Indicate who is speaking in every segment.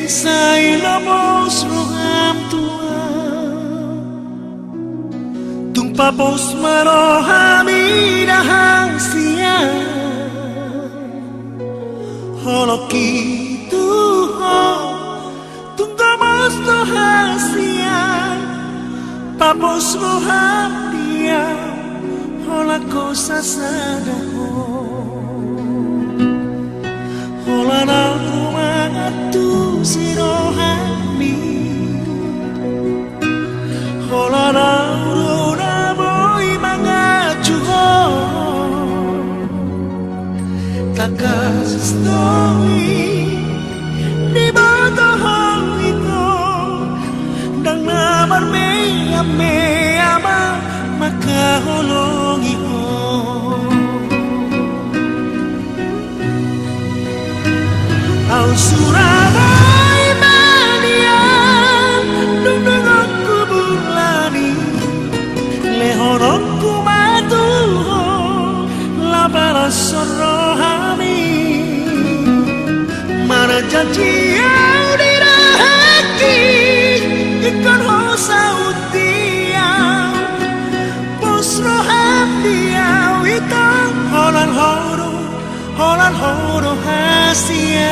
Speaker 1: say lobos roham tua tung papos marohami rahasia holoki tuho tung gamos rahasia papos roham dia hola cosa sadaho hola na tu sirohami hola na urona boy mga chuho takas story di bawah itu dang namar me ama makaholongi ho au Surabaya mania dundung aku bulani lehorokku matu labara sorohami mana janji au dirahaki ikon hosa utia pos roham dia itang holan horo hasia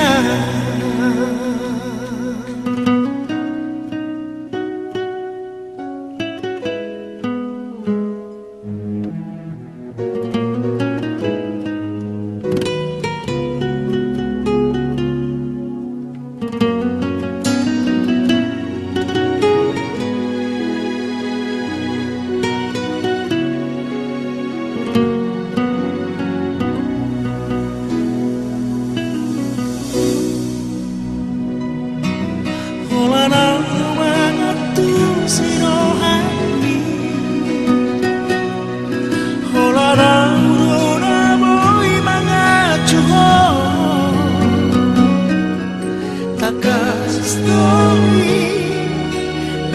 Speaker 1: story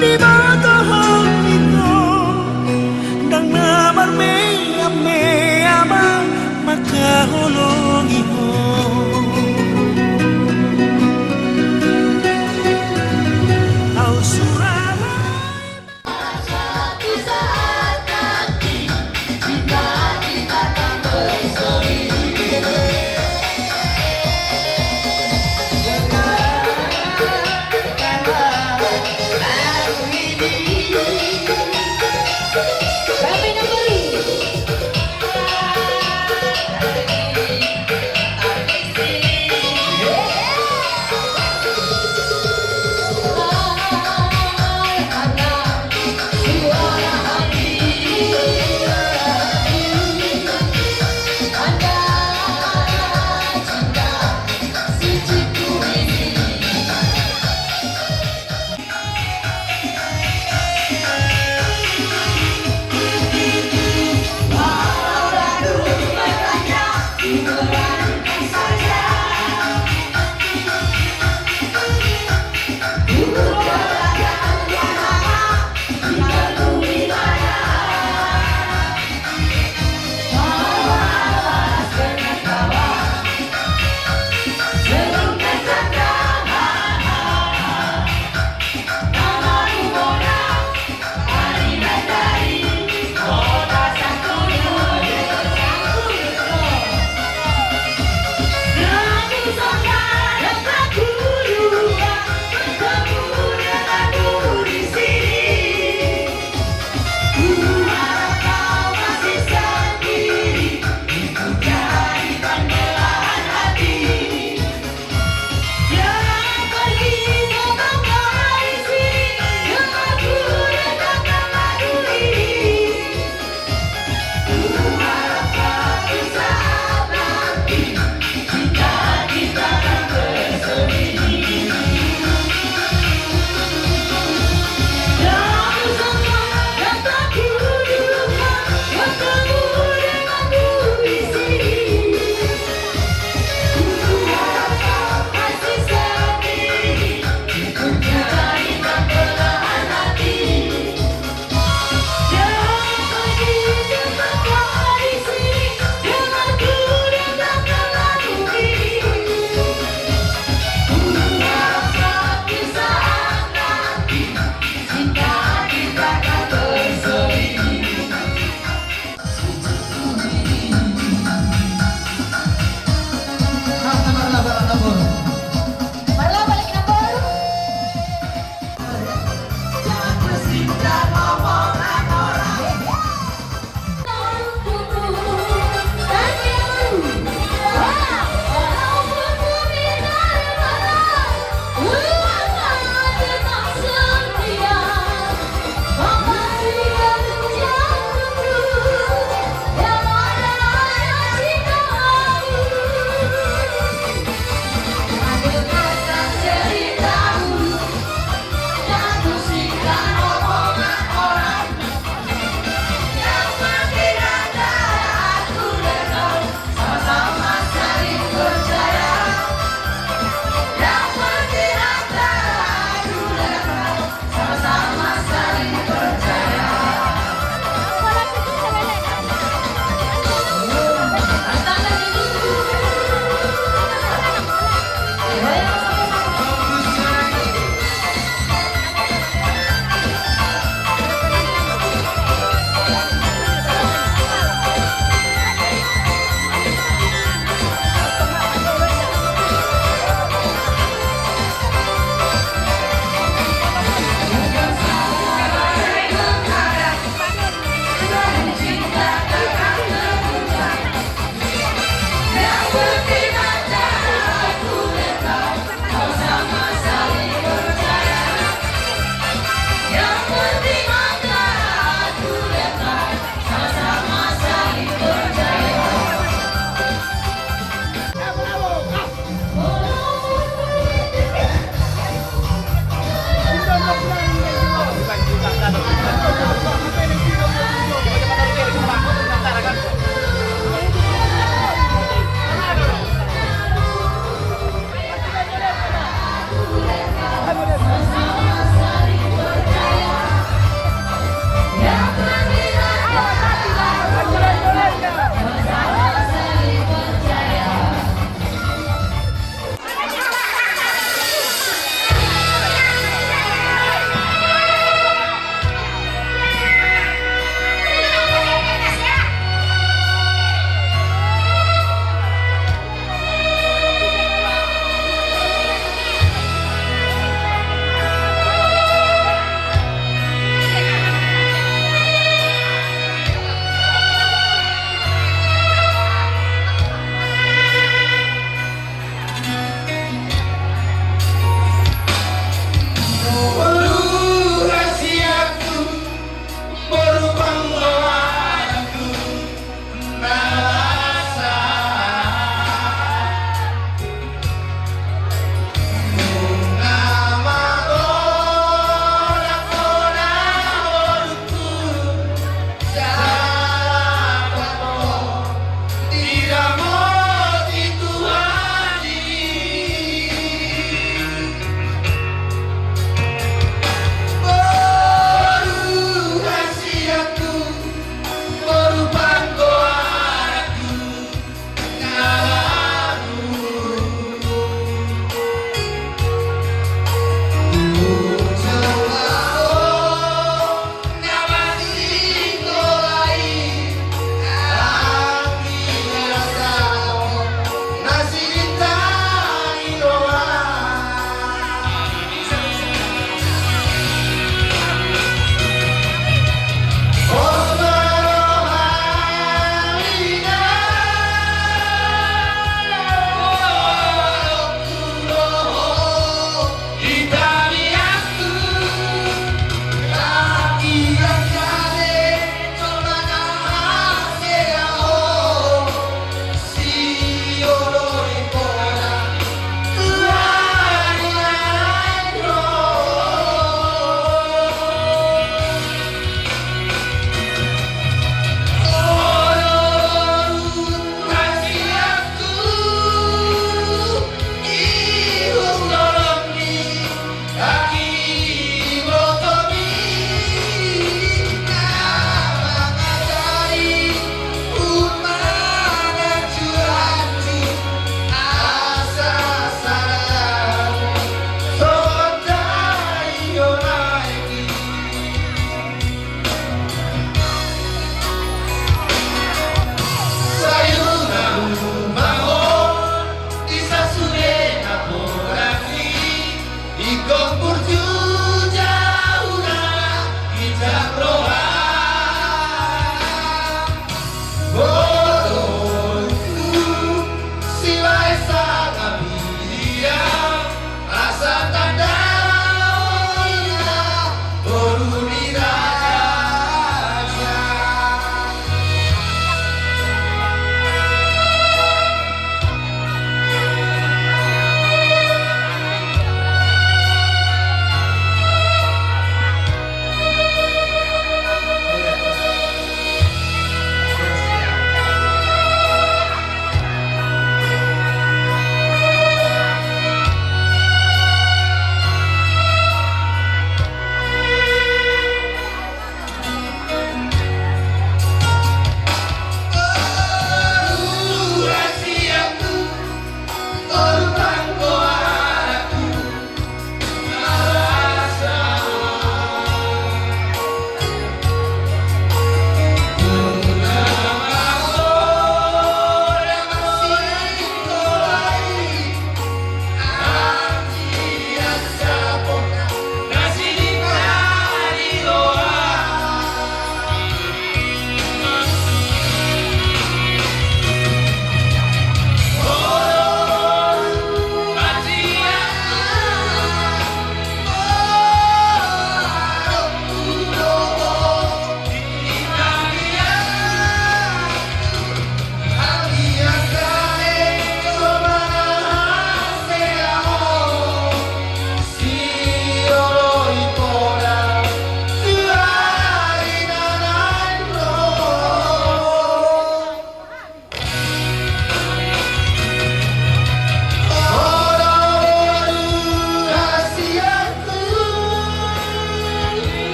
Speaker 1: di bawah itu dang namar me ama makaholongi ho au Surabaya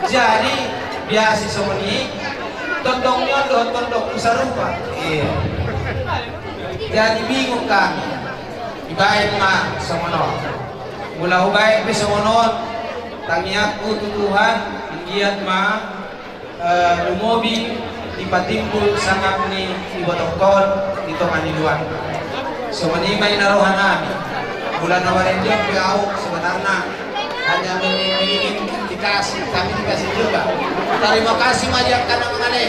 Speaker 2: Jadi biasa semoni tondongnya do tondong sarupa. Iya. Jadi bingung kami. Ibae ma semono. Mula hubae pe semono tangiat Tuhan giat ma lumobi dipatimpul sangat ni ibotokon dito kaniluan. Semoni may narohan nami. Bulan November piau sebenarnya hanya menginginkan dikasih, kami dikasih juga. Terima kasih banyak karena mengenai.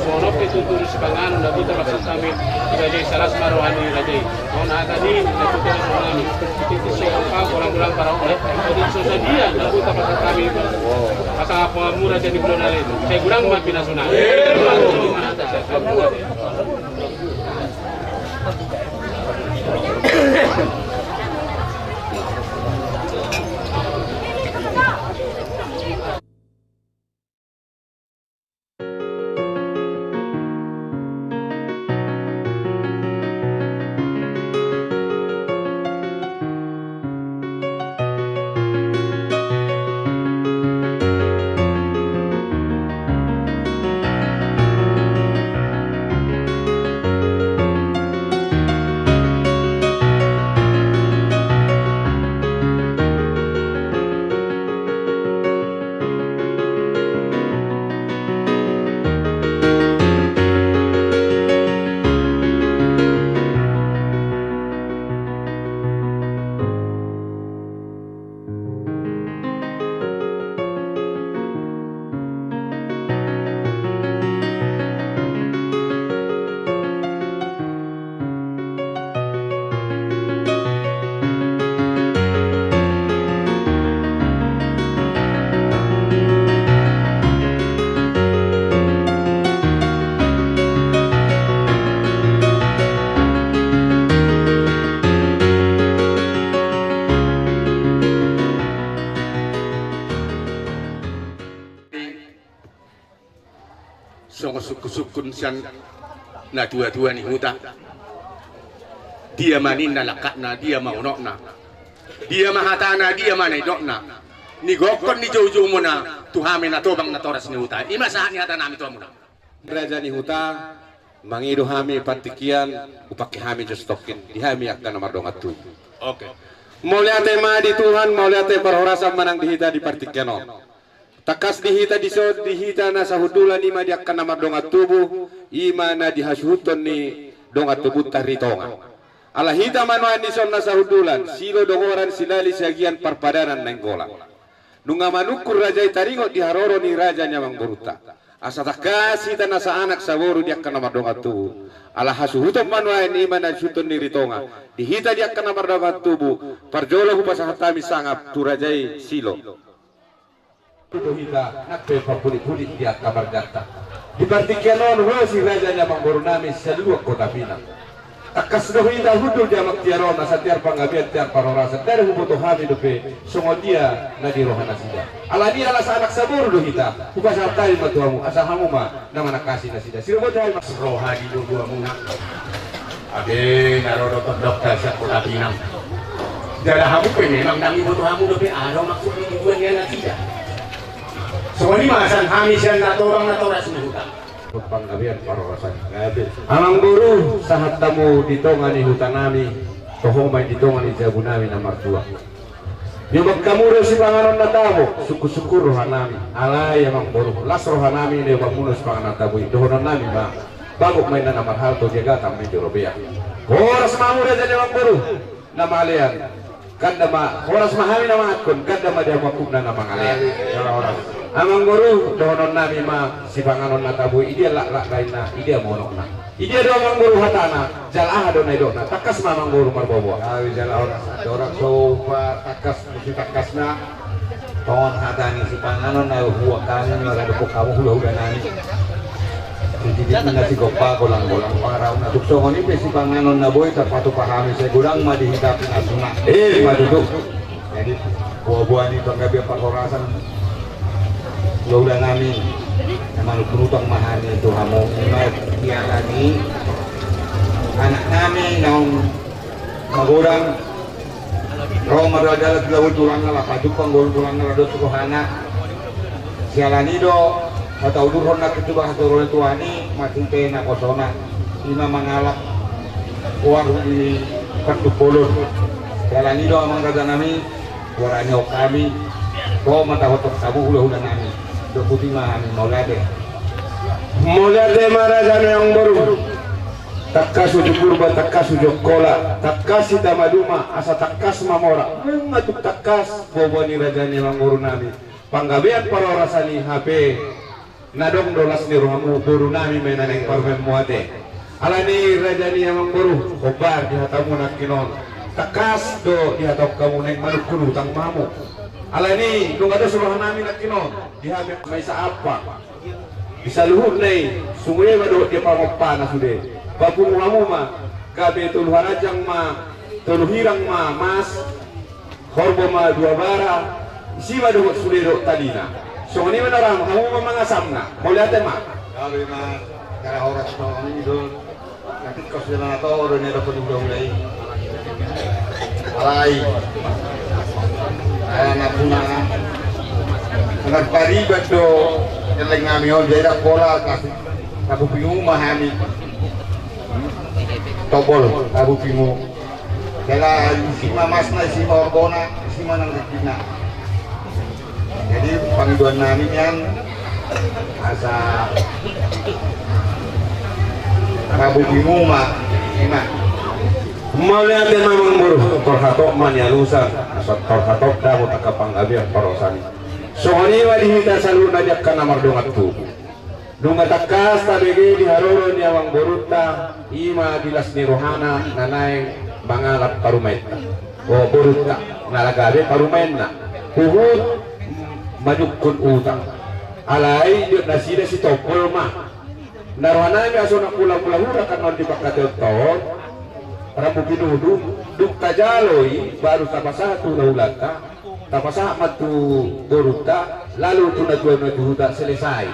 Speaker 3: Sono tutur si Panganon na kita maksud kami Rajay salas marohani Rajay. Kung tadi natutunan sa kami itu siapa orang-orang para oleh jadi sosial dia lalu kita maksud kami pasang apa murah jadi bulan itu. Saya kurang mah pinasunah.
Speaker 4: Sukun siyan na dua-dua ni huta. Dia manin na lakak na, dia maunok na. Dia mahata na, dia manaidok na. Ni gokon ni jojo mo na, tuhami na tobang na toras ni huta. Imasahan ni hata namin to mo na.
Speaker 5: Raja ni huta, mangido hami patikian, upaki hami jostokin. Di hami akta na mardongat tu.
Speaker 4: Okay.
Speaker 5: Mauliate ma di Tuhan, mauliate parhorasan manang dihita di partikiano. Takas dihita disod dihita na sa hudulan ima di akan nama dongat tubuh ima na dihasuhuton ni dongat tubuh taritonga ala hita manuan dison na sa hudulan silo dongoran silali sagian parpadanan nenggola nunga manukur raja taringo diharoro ni raja nyamang boruta asa takas hita na sa anak sa boru di akan nama dongat tubuh ala hasuhuton manuan ima na dihasuhuton ni ritonga dihita di akan nama dongat tubuh parjolo hupasahatami sangap tu rajai silo Tudo hita nakpe papulit-pulit dia kamar data. Di partikianon ho si raja nya manggurunami sa luwag kota Pinang. Takas do hita hudul dia magtiaron na sa tiar pangabian tiar parorasa dari hubuto hami dope sungod dia na di rohana sida. Ala dia ala sa anak sabur do hita. Hukas tayo matuamu asa hamu ma na manakasi na sida. Sino mo tayo mas rohani do dua muna. Ade narodo dokter sa kota Pinang. Dala hamu pe memang nami buto hamu dope araw maksud ni dua niya na sida. So ini masan hamisan na toras ni hutan. Panggabian parorasan ngabil. Amang guru sahat tamu ditongan ni hutan nami, tohomay ditongan ni jabu nami na martua. Yung magkamuro si Panganon na tamo, suku-suku rohan nami. Alay amang guru, las rohan nami ni magmunos Panganon tabu. Dohonan nami ba, bago may na namarhal to jaga kami di Robea. Oras mamura dyan amang guru, na malian. Kanda ma, oras mahami na mga kun, kanda ma dia makubna na mga lian. Orang-orang. Amang guru dohonon nami ma si Panganon na tabu idia lak lain na idia monok na idia do amang guru hatana jalah do na do na takas ma amang guru marbobo awi jalah orang sofa takas musi takas na ton hatani si Panganon na huwa kami mga do kamu hula nani jadi na si gopa golang-golang paraw na tuksongon ni si Panganon na boy tapatu pahami sa gulang madihitap na suna maduduk jadi buah-buah ni panggabi parhorasan udah namin naman penutang mahal itu kamu yang lagi anak namin yang magurang Roma adalah gaul tulang lah padukang gaul tulang lah do suhana sialani do atau durhon nak coba turun tuani mati tena kosona ina mangalak uang di kartu polon sialani do amang raja nami warani kami kau mata hotok sabu udah nami do putih mahani molade marajan yang baru takas ujuk kurba takas ujuk kola takas itamaduma asa takas mamora mengatuk takas bobo ni rajan yang baru nami panggabean parorasani HP nadong dolas ni rohamu buru nami menaneng parmen muate alani raja ni amang buru kobar di hatamu nak kinon takas do di hatau kamu neng manuk kunu tang mamu alani nung ada suruh nami nak kinon di hamil may sa apa bisa luhut nai sungai bado dia pamopana sude babu muhamu ma kabe tuluhan ajang ma tuluhirang ma mas korbo ma dua bara isi bado sude do talina so ni menaram kamu mangasamna mau lihat ma
Speaker 6: Kami mah karena orang semua kami itu nanti kos jalan atau orang yang dapat udah mulai alai anak punah dengan paribat do yang lagi ngamion daerah pola kasih aku bingung mahami tobol aku bingung kala isi mamas na isi orbona isi manang rekina jadi panggilan nami yan asa Rabu bingung mah enak
Speaker 5: mau lihat memang buru torhatok man ya lusa asal torhatok dah mau takapang abian parosani sohoni wadi hita salu najak kana mardongat tu dunga takas tabege di haroro ni awang boruta ima dilas ni rohana nanay mangalap parumenta o boruta nalagabe parumenta huhut majukun utang alai dia nasida si topol mah narohana mi aso nak pulang-pulang ura kan non dipakatel ton rabu pinudu duk tajaloi baru tapasah tu naulata tapasah matu boruta lalu tu najua selesai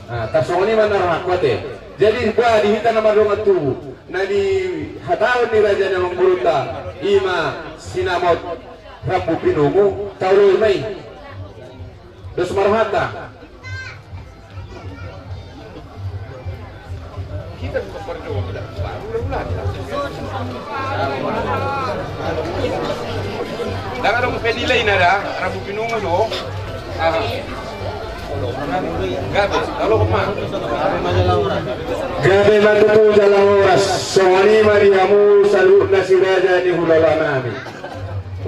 Speaker 5: nah tasoni mana rakwate jadi gua dihita nama dongat tu nadi hataun ni raja namang boruta ima sinamot rabu pinumu tauroi mai dos marhata
Speaker 3: Kita berdoa pada bulan. Dan ada pedi lain ada, Rabu Pinungu do. Gabe, kalau kemana?
Speaker 5: gabe matutu jalan oras sohoni mariamu salut nasi raja ni hulala nami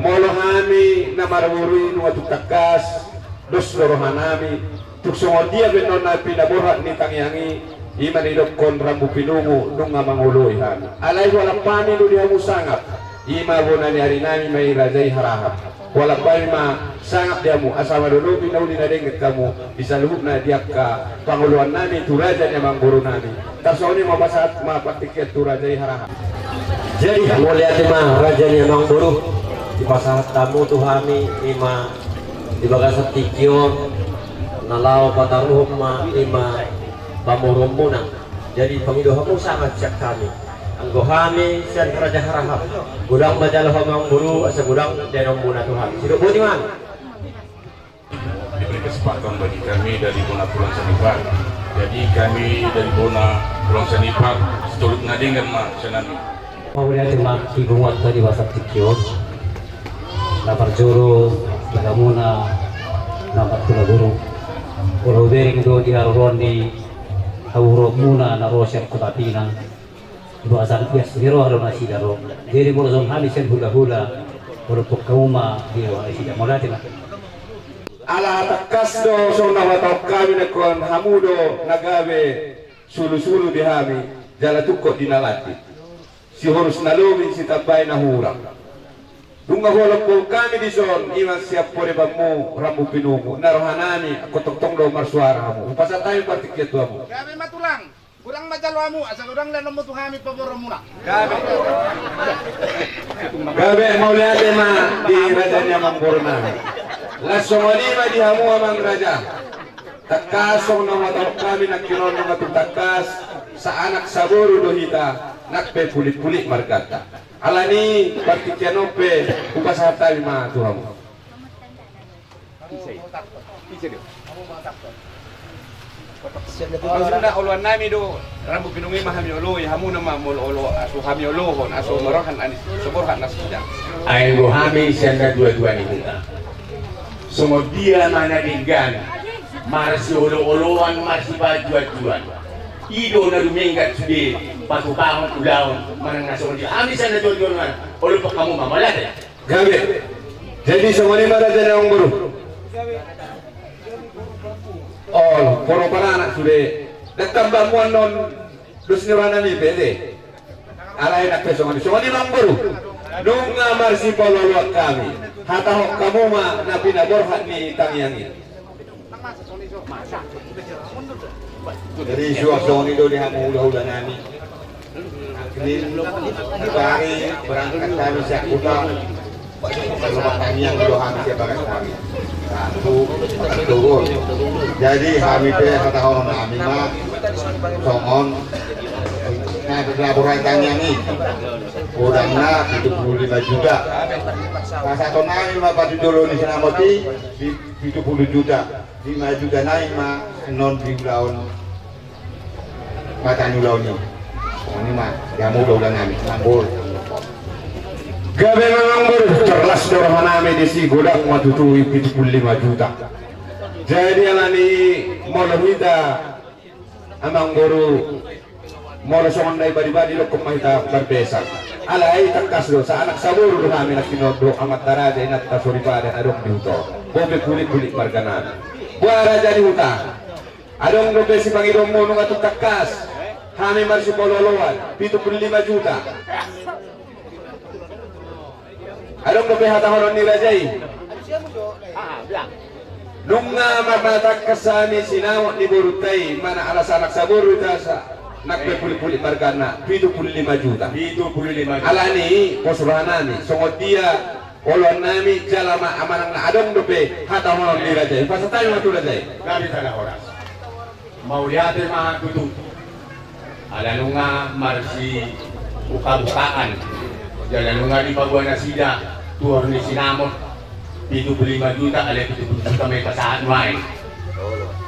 Speaker 5: molohami namarwuri nuatu takas dos dorohanami tuk songodia benon na pinaborat ni tangyangi iman idok kon rambu pinungu nung mangului han alai wala pani lu dia musangat ima bona ni hari nami mai rajai harahap wala pani ma sangat diamu asama dulu pinau di nadenget kamu bisa luhut na dia ka panguluan nami tu raja ni mang guru nami tasoni ma pasat ma patiket tu rajai harahap jadi boleh ati ma raja ni mang guru di pasat tamu tu hami ima di bagasat tikio nalau pataruhum ma ima pamurumuna jadi pangidohamu sangat siap kami anggohami sen raja harahap gudang majalah hamang buru asa gudang denong muna Tuhan sido budi man
Speaker 7: diberi kesempatan bagi kami dari Bona Pulang Sanipat jadi kami dari Bona Pulang Sanipat seturut ngadingan mak senami
Speaker 8: mau lihat mak ibungat tadi wasap tikio lapar juru tigamuna nampak tula guru kalau bering do di haruron di Hauro muna na rosya kutapinan ibu asal bias biro haro nasi daro jadi mulai kami sen hula-hula untuk kauma biro nasi daro mulai
Speaker 5: ala takas do so nawatok kami na kon hamudo nagabe sulu-sulu di hami jala tukko dinalati si horus nalumi si tabay na hurang dunga holok po kami di son iman siap pore bamu rambu pinungu narohanani ako tongtong do marsuara mo upasa tayo partikyat mo
Speaker 6: kami matulang kurang majalwamu asal kurang dan nomor tuhami paboro muna
Speaker 5: gabe mau lihat ma di raja nya mangborna laso malima di hamu amang raja takasong na matawag kami nakinon mga tutakas sa anak saboro dohita nakpe pulit-pulit markata alani partikyanope upasa tayo ma tuhamu
Speaker 3: Kalau sudah uluan nami do Rabu Pinungi mahami ului hamu nama mul ulu asu hami uluhon asu morohan anis seborhan nasida
Speaker 4: ay rohami siyanda dua-dua ni kita semua dia mana dinggan marsi olo-oloan marsi baju-bajuan ido na lumenggat sude patupahon ulaon manang naso dia ami siyanda dua-dua olo pa kamu mamalat
Speaker 5: gabe jadi semua ni raja nya guru Oh, poro para anak sudah. Datang banguan non dus nirana ni pede. Alay nak peso ngani. So ngani mangguru. Nung ngamar si pololot kami. Hatahok kamu ma na pinaborhat ni tangyangin.
Speaker 6: Jadi suasana itu dia mau ulah nani. Ini hari berangkat kami Syakuta. Rumah kami yang dohan sebagai kami. Satu turun. Jadi kami teh kata orang kami mah songon. Nah, laporan tanya nih. Udangnya 75 juta. Pas satu naik mah pada dulu di sana mati 70 juta. 5 juta naik mah non tahun mata nyulau nih. Oh, ini mah yang mudah udah nami ngambur.
Speaker 5: Gabe memang cerlas dorong nami di si godang matutui 75 juta. Jadi alani molohita amang guru molo sonday badi-badi lo kumahita berbesa. Alay tangkas do sa anak sabur do kami nakinodo amat darada inat tasuripada adong diuto. Bobe kulit-kulit marganan. Buara jadi huta. Adong dobe si pangidong mo nung atong takas. Kami marsi pololowan 75 juta. Adong dobe hatahoron ni Rajay. Nung mamatak kasami sinawat ni Burutay mana alas anak sabur ita sa nakpekulit-kulit margana 75 juta.
Speaker 4: 75 juta.
Speaker 5: Alani posurahanani songod dia olon nami jalama amanang na adong dobe hatahoron ni Rajay. Pasa tayo matu Rajay.
Speaker 4: Gabi sana oras. Mauliate mga tutong. Alam nga marsi buka-bukaan. Jalan nga di pabuan na sida. Tuwar ni sinamot. 75 juta, alay 70 juta may pasahan main.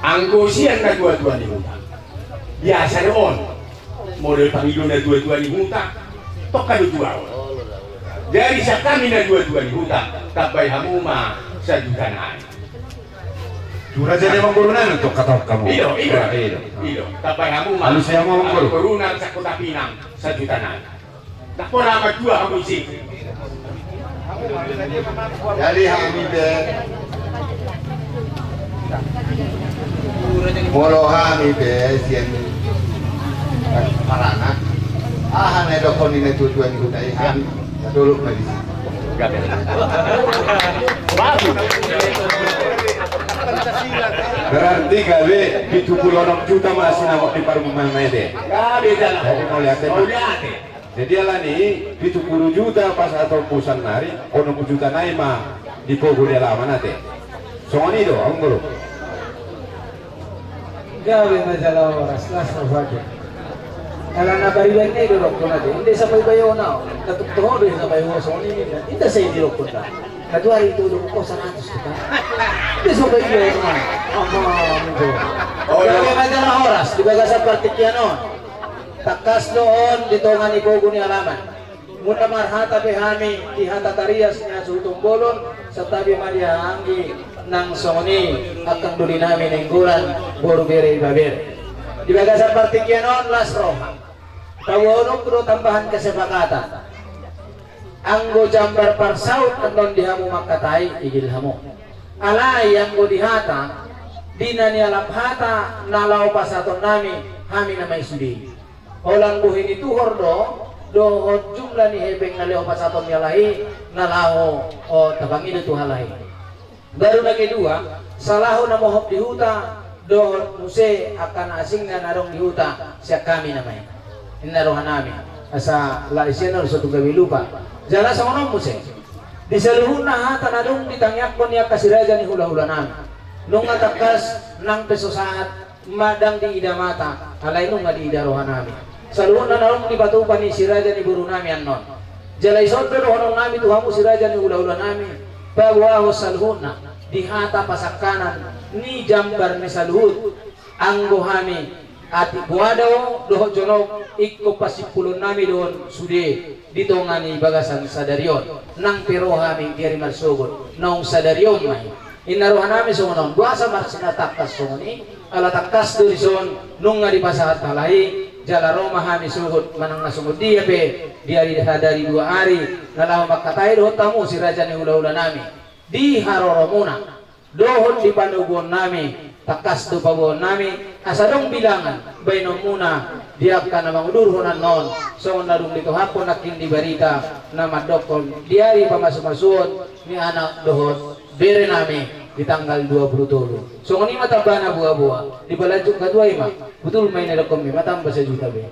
Speaker 4: Ang kusiyan na dua-dua ni Huta. Biasa noon. Model Pangilo na dua-dua ni Huta. Toka dua. Dari sa kami na dua-dua ni Huta. Tabay hamuma sa Dutanay.
Speaker 5: Dura jadi mangguru na untuk kata kamu.
Speaker 4: Iyo. Tabay hamuma.
Speaker 5: Ano siya mo mangguru?
Speaker 4: Kurunan sa Kutapinang sa Dutanay. Nakula dua kamu isi.
Speaker 6: Jadi kami teh molo kami teh sian parana. Hanya dokon ini tujuan ikutai kami dulu lagi.
Speaker 5: Berarti gawe 76 juta masih nampak di Parumah Mede.
Speaker 4: Gabi jalan.
Speaker 5: Jadi mau lihat. Jadi ala ni 70 juta pas atau pusan nari, 60 juta naima di pogo dia lama nate. Soalnya itu, ang guru.
Speaker 2: Gawe majalah oras las saja. Kalau na bariwan ni dorok ko nate, hindi sa paybayo na. Natutuho din sa paybayo sa ni. Hindi sa dirok ko ta. Kadwari tulong ko sa 100 juta. Hindi sa paybayo na. Gawe majalah oras, di ba sa partikyanon? Takas doon dito nga ni Bogo ni Alaman. Muna marhata behami ihata tarias niya sutong bolon sa tabi marihangi ng songoni at kang duli namin ng gulan Borbere Babir. Di ba sa partikyanon las roha. Tawonong kudo tambahan kasepakatan. Ang go jambar parsaut andon diha mo makatay igil hamo. Alay ang go dihata di na niya laphata nalaw pa sa aton nami hami na may sudi. Olang buhin itu hordo dohon jumlah ni hebeng na leo pasaton yalahi nalaho o tabangin itu halahi. Baru na kedua salaho na mohop di huta dohon muse akan asing na narong di huta siya kami namay inarohan namin asa laisyan sa tugawi lupa jala sa unang muse di saluhun na hata na dong ditangyak ko niya kasiraja ni hula-hula namin nung atakas ng peso saat madang di idamata alay nung nga di idarohan namin. Saluhun na narong ni batupan ni si Raja ni Buru namin anon. Jalay son pero honong namin tuhamu si Raja ni ula-ula namin. Bawaho saluhun na dihata pasakanan ni jambar ni saluhun ang gohami at buwadaw doho jonog ikko pasipulon namin doon sude dito nga ni bagasan sa daryon nang pero hami kiri marsugod naong sa daryon may inaruhan namin sa unang buwasa marsinataktas so ni alatakas doon son nung nga di pasahat talahi jala Roma hami suhud manang nasungod dia be dia dari 2 hari nalaw makatay doon tamu si Raja ni ula-ula nami di haroro muna doon di panugon nami takas tu pabon nami asadong bilangan bayno muna diak ka na mangudurhonan non so narung dito hapon nakin di barita na madokol diari pamasumasuon ni anak dohon bere nami di tanggal 27 so ngani mataba na buah-buah di balajuk kadua ima betul main rekom mi matamba sa juta be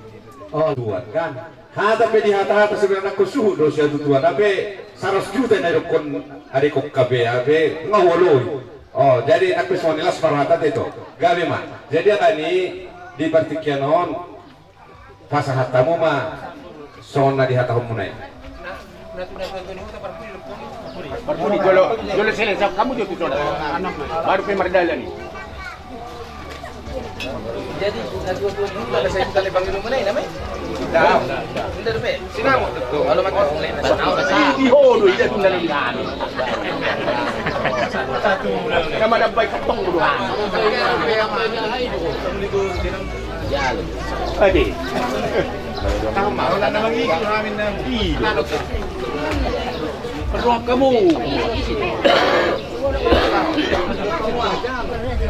Speaker 2: oh
Speaker 5: tuan kan hata pe di hata sebenarnya aku suhu dosia tuan abe 100 juta na rekon hari kok kabe abe ngawoloi. Oh, jadi aku sonilas parhata itu. Gabe mah. Jadi tadi di Partikianon pasahat tamu mah sona di hata humunai.
Speaker 3: Kalau selesai kamu jadi saudara. Baru pemerdala nih.
Speaker 2: jadi dua-dua ini ada saya kita lebang dulu mana namanya
Speaker 3: Dah.
Speaker 2: Bentar be
Speaker 3: Sinamo betul.
Speaker 2: kalau makan mulai
Speaker 3: Di hodo ida tunda lang gani. Kama na bay katong duluhan. Ade. Tama, wala na mangikil namin ng ilo. Pero kamu.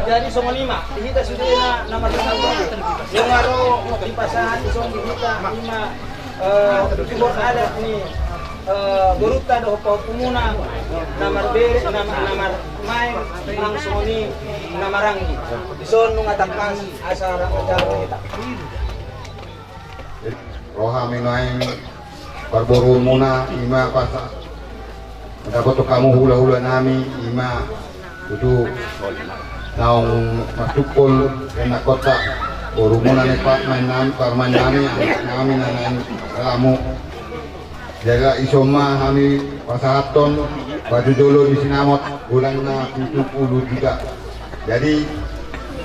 Speaker 2: Dari Songo 5, dihita sudah na nomor 1. Yung araw di pasahan isong dihita 5 tibor alat ni Boruta do pa pumuna namar bere namar main ang Songoni namarangi. Ison nung atakas asa ra kita.
Speaker 6: Roha minain parboro muna ima pasa. Dapat kamu hula-hula nami ima itu naong matukol kena kota baru muna ni Pak main nami nami nanain kamu jaga isoma kami pasahaton baju dulu di sinamot bulan na 70 juga jadi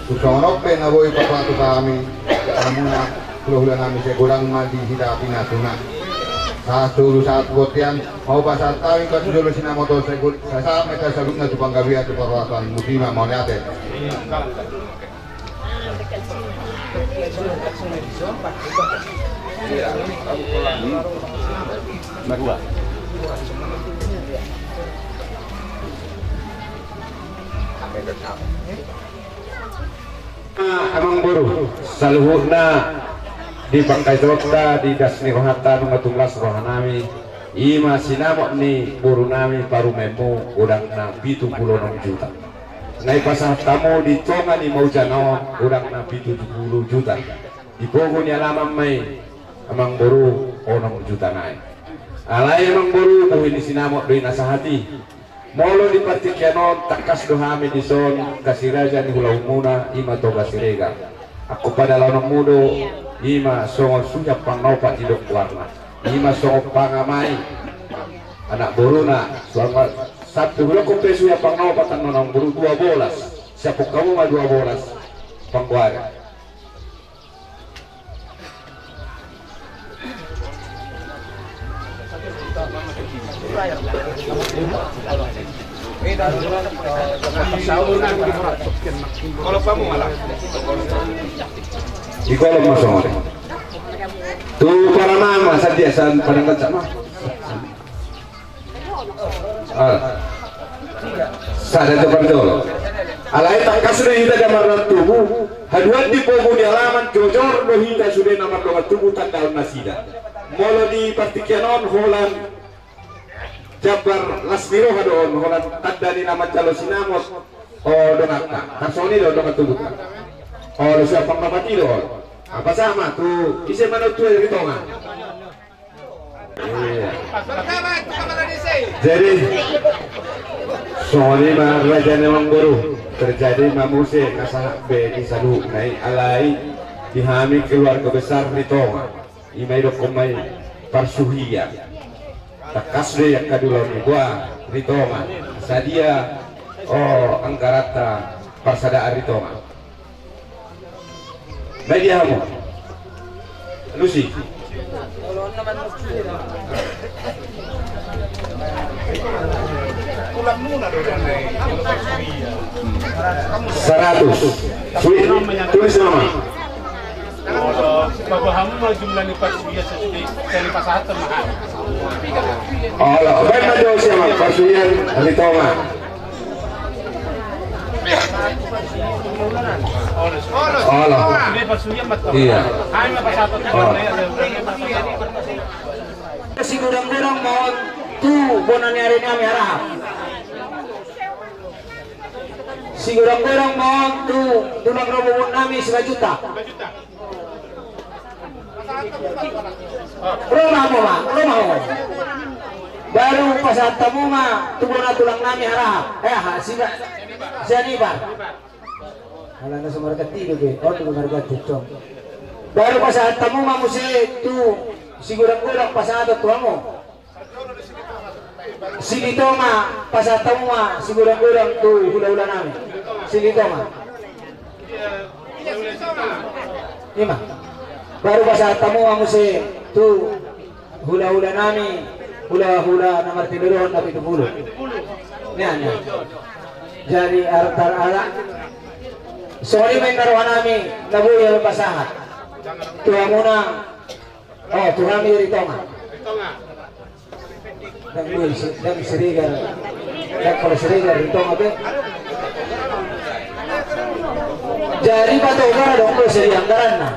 Speaker 6: kusonok pe na boy papatu kami kamu na hula-hula nami segulang madi hidapi natuna saat botian mau pasal tahu kan dulu sini motor saya mereka sabutnya tukang gabi atau perwatan mutima mau lihat ya.
Speaker 5: Emang buru saluhurna di pangkai dokta di dasni rohata mengatunglas rohanami ima sinamok ni buru nami paru memo udang na 70 juta nai pasah tamu di tonga ni mau jano udang na 70 juta di pogo ni alamam mai emang buru 6 juta nai alai emang buru kuwi ni sinamok doi nasahati molo di Partikianon takas dohami di son kasiraja ni hula umuna ima toga sirega aku pada lawan mudo ima songo sunya pangnopa tidok warna ima songo pangamai anak boruna selama Sabtu bulan kumpe suya pangnopa tanonong buru 12 siapa kamu mah 12 pangguara
Speaker 3: Kalau kamu malah.
Speaker 5: di kolom masong tu para mama sadiasan pada kaca mah sada depan dulu alai tak kasih hita gambar tubuh haduan di pogo di alaman jojor do hita sudah nama doa tubuh tanda nasida molo di Partikianon holan Jabar Lasmiro hadon holan tanda di nama calo sinamos donata kasoni do donat tubuh oh siapa pangmati do apa sama tuh isi mana tuh dari tonga iya jadi soalnya mah raja memang baru terjadi mamuse kasah be di sadu naik alai dihami keluarga besar di tonga imai dokomai parsuhia takas de yang kadulon gua di tonga sadia oh angkarata parsada di tonga media kamu Lucy 100 tulis nama
Speaker 3: Babahamu mah jumlah ni Parsuya sesuai dari pasahatan mahal.
Speaker 5: oh baik aja siapa Parsuyan di Tonga Iya.
Speaker 2: Si gurang-gurang mohon tu bonan hari ini kami harap. Si gurang-gurang mohon tu tunang robobon nami 5 juta. Rumah mo. Baru pasal tamu mah tubona tulang nami harap. Si Anibar. Halang na sumarga tido ke. Oh, sumarga tito. Baru pasal tamu mah musi tu sigurang-gurang pasado tuang mo. Sige to ma, pasata mo ma, sigurang-gurang to hula-hula namin. Sige to ma. Ima. Baru pasata mo ma musi to hula-hula namin, hula-hula na martinuron na pitupulo. Yan. Jadi artar ala. Sorry may naruhan namin, nabuhay ang basahan. Tuha muna. Oh, tuha mi rito ma. Dan serigar kalau serigar itu apa? Jadi batu gara dong tuh seri anggaran nah.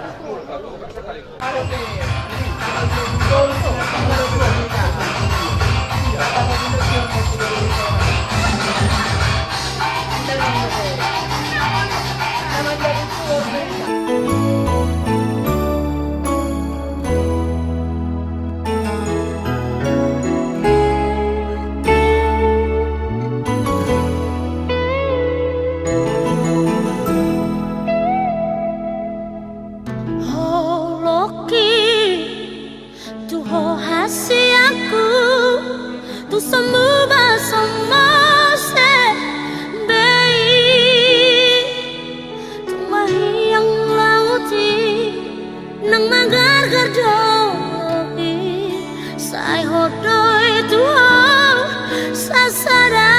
Speaker 9: Tu semua semasa baik tu yang lauti nang magar gardoi sai hodoi tu sasara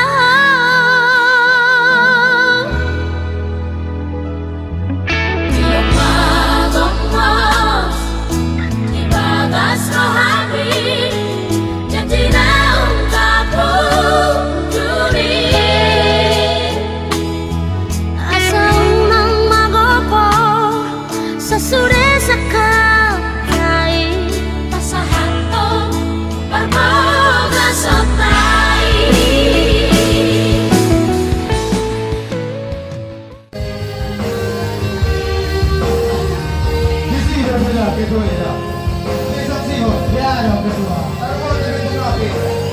Speaker 1: Ketua ya, ini saksi kok, ya dong ketua. Taruh kalau jadi ketua.